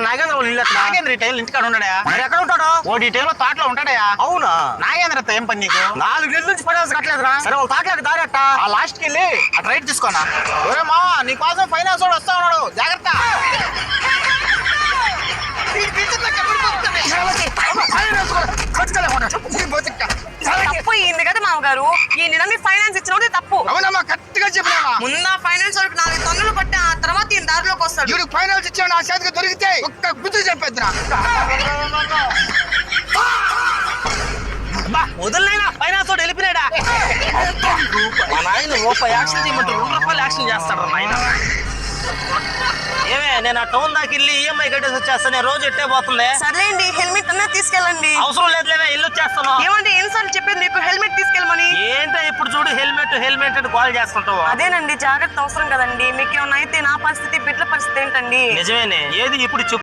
నాగేంద్ర వాళ్ళు ఇల్లు నాగేంద్ర ఈ టైం ఇంటికాడ ఉంటాడా? మరి ఎక్కడ ఉంటాడు? ఓ ఈ టైంలో తోటలో ఉంటాడయా? అవునా? నాగేంద్రతో ఏం పని నీకు? 4 నెలల నుంచి ఫైనాన్స్ కట్టలేదురా. సరే వాళ్ళ తాటలకు దారెట్ట. ఆ లాస్ట్ కి వెళ్ళి అటు రైట్ తీసుకోనా? ఒరే మావా, నీ కోసం ఫైనాన్స్ వాడు వస్తా ఉన్నాడు, జాగ్రత్త. తప్పు ఈయన కదా మామగారు. ఈయన మీరు ఫైనాన్స్ ఇచ్చినది తప్పు. అవునమ్మా, కరెక్ట్గా చెప్పినావా? ముందా ఫైనాన్స్ వాళ్ళకి 4 తొందరలు కొట్టి ఆ తర్వాత ఈయన దారిలోకి వస్తాడు. వీడికి ఫైనాన్స్ ఇచ్చాడు, నా చేతికి దొరికితే ఒక్క గుర్తు చెప్పేద్దురా. వదిలేనా ఫైనాన్స్ వాడు వెళ్ళిపోయాడా? మా నాయన రూపాయి యాక్షన్ చేయమంటే 2 రూపాయలు యాక్షన్ చేస్తాడు నాయన. ఏమే నేను ఆ టౌన్ దాకా వెళ్ళి ఈఎంఐ కట్టేసి వచ్చేస్తాను, రోజు ఎట్టే పోతుంది. సర్లేండి, హెల్మెట్ అన్నా తీసుకెళ్ళండి. అవసరం లేదులేవే, ఇల్లు వచ్చేస్తాను. ఏమంటే ఎన్నిసార్లు చెప్పేది మీకు హెల్మెట్ తీసుకెళ్ళమని? ఏంటో ఇప్పుడు చూడు హెల్మెట్ హెల్మెట్ అని కాల్ చేస్తుంటావు. అదేనండి, జాగ్రత్త అవసరం కదండి. మీకు ఏమన్నా అయితే నా పరిస్థితి, బిడ్డల పరిస్థితి ఏంటండి? నిజమేనే, ఏది ఇప్పుడు చెప్పు.